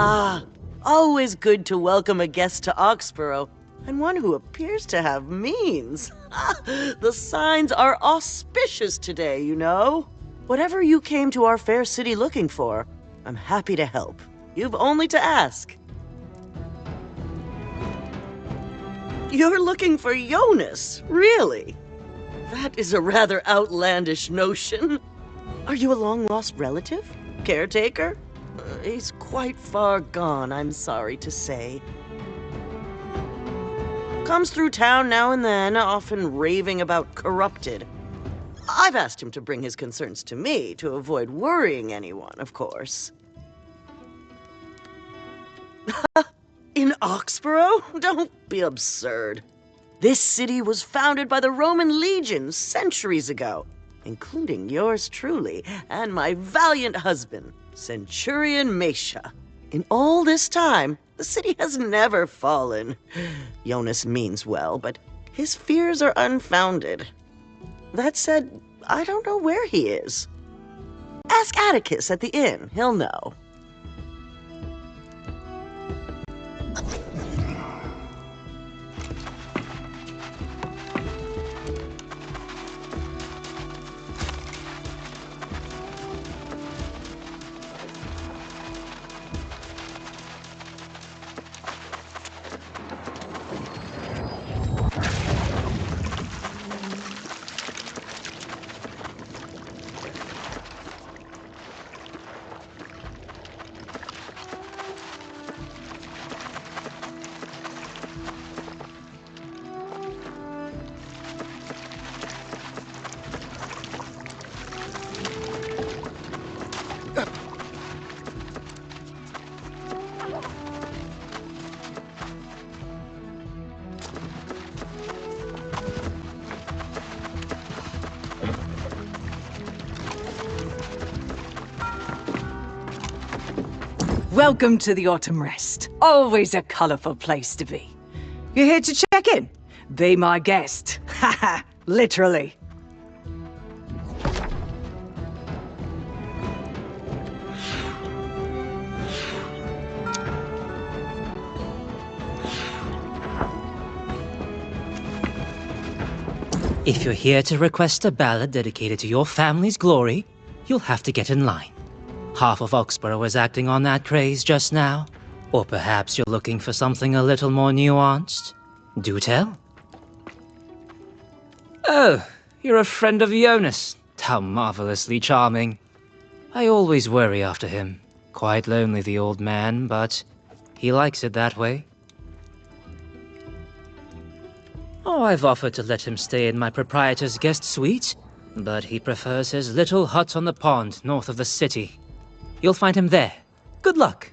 Ah, always good to welcome a guest to Oxborough, and one who appears to have means. The signs are auspicious today, you know. Whatever you came to our fair city looking for, I'm happy to help. You've only to ask. You're looking for Jonas, really? That is a rather outlandish notion. Are you a long-lost relative? Caretaker? He's quite far gone, I'm sorry to say. Comes through town now and then, often raving about corrupted. I've asked him to bring his concerns to me to avoid worrying anyone, of course. In Oxborough? Don't be absurd. This city was founded by the Roman legions centuries ago, including yours truly and my valiant husband, Centurion Mesha. In all this time, the city has never fallen. Jonas means well, but his fears are unfounded. That said, I don't know where he is. Ask Atticus at the inn, he'll know. Welcome to the Autumn Rest. Always a colourful place to be. You're here to check in? Be my guest. Haha, literally. If you're here to request a ballad dedicated to your family's glory, you'll have to get in line. Half of Oxborough is acting on that craze just now. Or perhaps you're looking for something a little more nuanced. Do tell. Oh, you're a friend of Jonas. How marvelously charming. I always worry after him. Quite lonely, the old man, but he likes it that way. Oh, I've offered to let him stay in my proprietor's guest suite, but he prefers his little hut on the pond north of the city. You'll find him there. Good luck.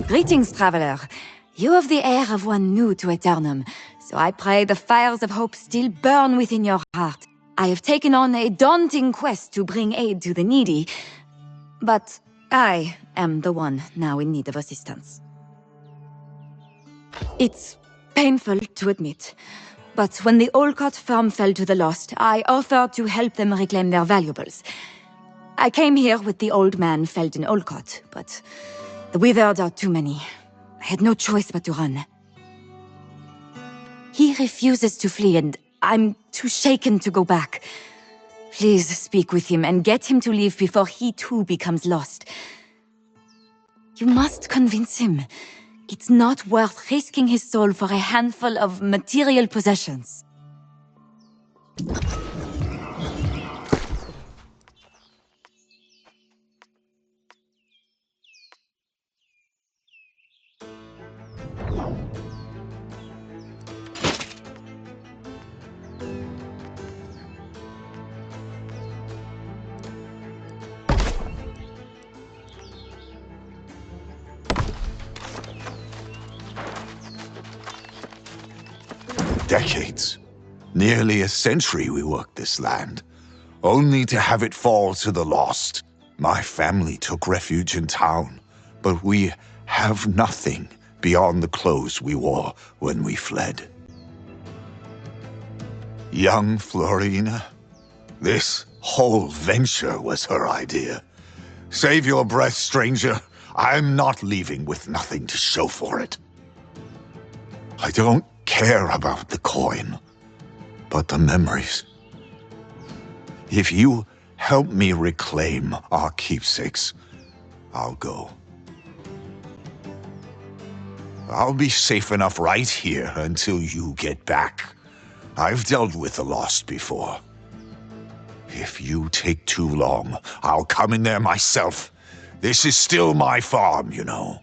Greetings, traveler. You have the air of one new to Aeternum, so I pray the fires of hope still burn within your heart. I have taken on a daunting quest to bring aid to the needy, but I am the one now in need of assistance. It's painful to admit, but when the Olcott farm fell to the lost, I offered to help them reclaim their valuables. I came here with the old man felled in Olcott, but the withered are too many. I had no choice but to run. He refuses to flee, and I'm too shaken to go back. Please speak with him and get him to leave before he too becomes lost. You must convince him. It's not worth risking his soul for a handful of material possessions. Decades. Nearly a century we worked this land, only to have it fall to the lost. My family took refuge in town, but we have nothing beyond the clothes we wore when we fled. Young Florina, this whole venture was her idea. Save your breath, stranger. I'm not leaving with nothing to show for it. I don't care about the coin, but the memories. If you help me reclaim our keepsakes, I'll go. I'll be safe enough right here until you get back. I've dealt with the lost before. If you take too long, I'll come in there myself. This is still my farm, you know.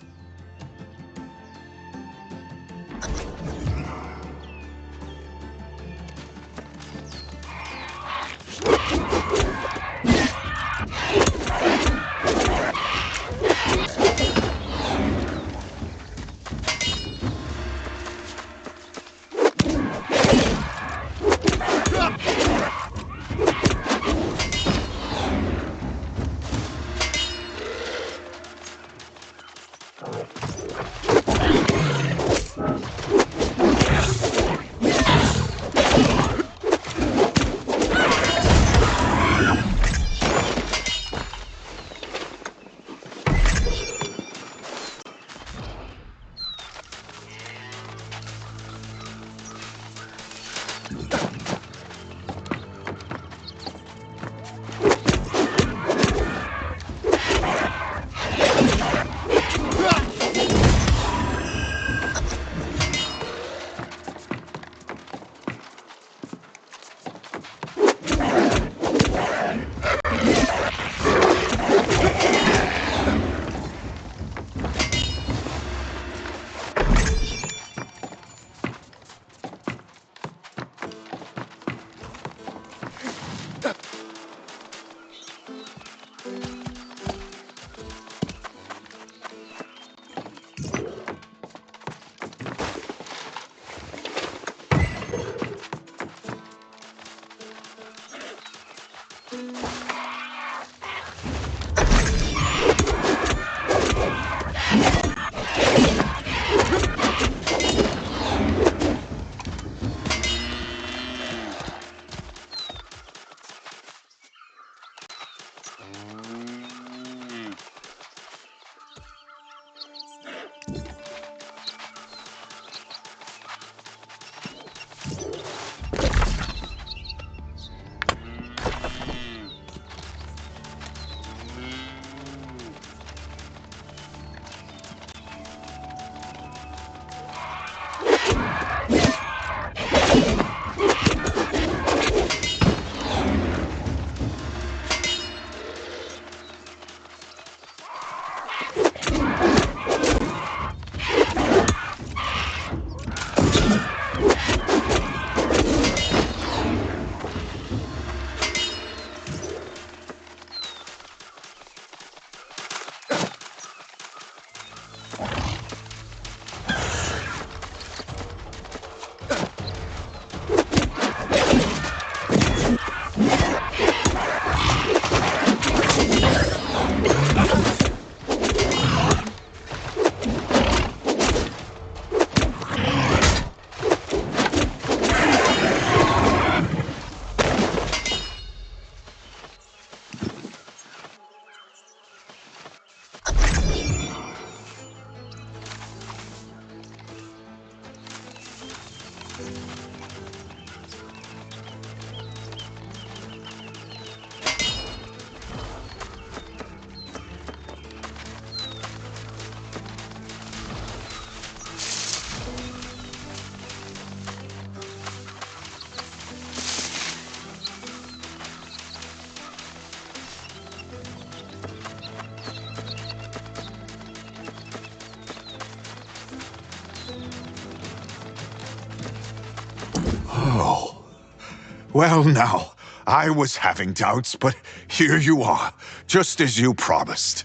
Well, now, I was having doubts, but here you are, just as you promised.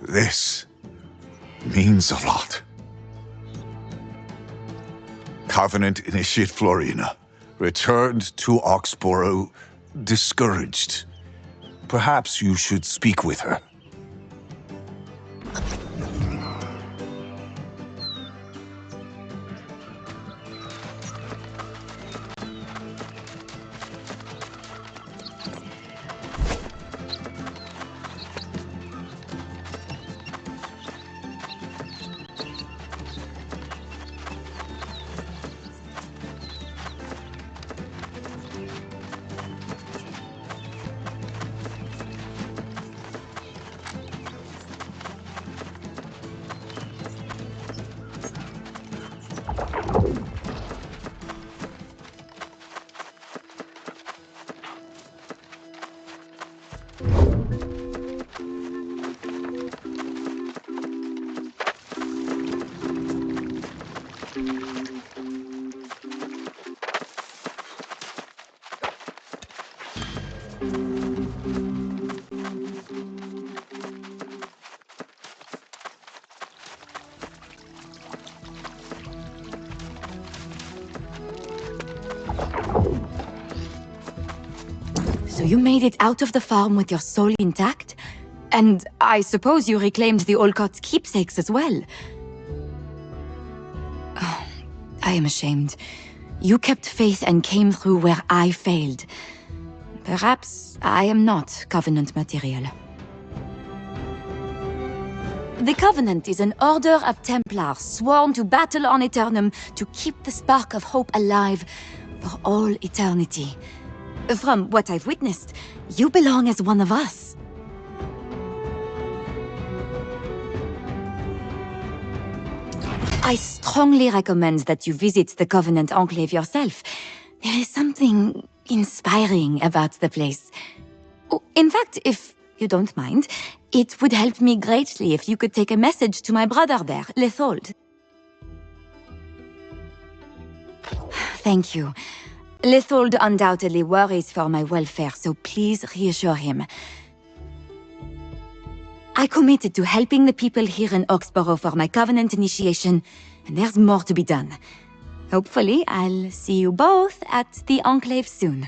This means a lot. Covenant Initiate Florina returned to Oxborough discouraged. Perhaps you should speak with her. So you made it out of the farm with your soul intact? And I suppose you reclaimed the Olcott's keepsakes as well? Oh, I am ashamed. You kept faith and came through where I failed. Perhaps I am not Covenant material. The Covenant is an order of Templars sworn to battle on Aeternum to keep the spark of hope alive for all eternity. From what I've witnessed, you belong as one of us. I strongly recommend that you visit the Covenant Enclave yourself. There is something inspiring about the place. Oh, in fact, if you don't mind, it would help me greatly if you could take a message to my brother there, Lethold. Thank you. Lethold undoubtedly worries for my welfare, so please reassure him. I committed to helping the people here in Oxborough for my Covenant initiation, and there's more to be done. Hopefully, I'll see you both at the Enclave soon.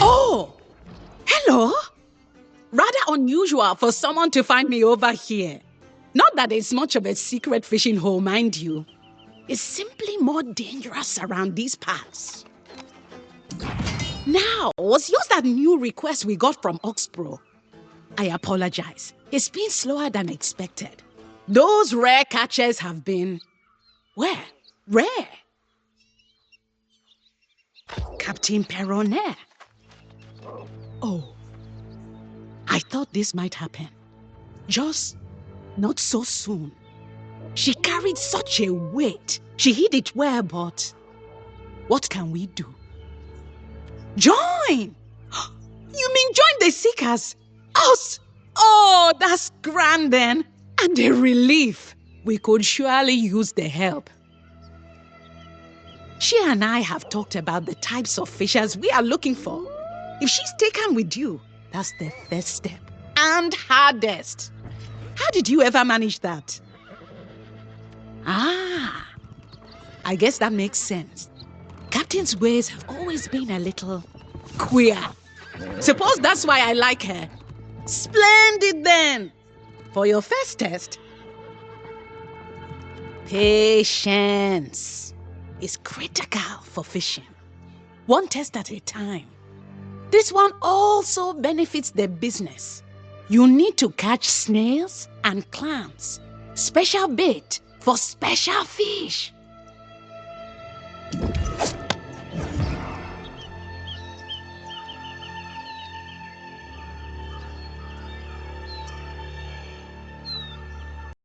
Oh! Hello? Rather unusual for someone to find me over here. Not that it's much of a secret fishing hole, mind you. It's simply more dangerous around these parts. Now, was yours that new request we got from Oxbro? I apologize. It's been slower than expected. Those rare catches have been... Where? Rare. Captain Perronet. Oh. I thought this might happen. Just not so soon. She carried such a weight. She hid it well, but... What can we do? Join! You mean join the Seekers? Us? Oh, that's grand then. And a relief. We could surely use the help. She and I have talked about the types of fishers we are looking for. If she's taken with you, that's the first step. And hardest. How did you ever manage that? Ah, I guess that makes sense. Captain's ways have always been a little queer. Suppose that's why I like her. Splendid then. For your first test, patience is critical for fishing. One test at a time. This one also benefits the business. You need to catch snails and clams. Special bait for special fish.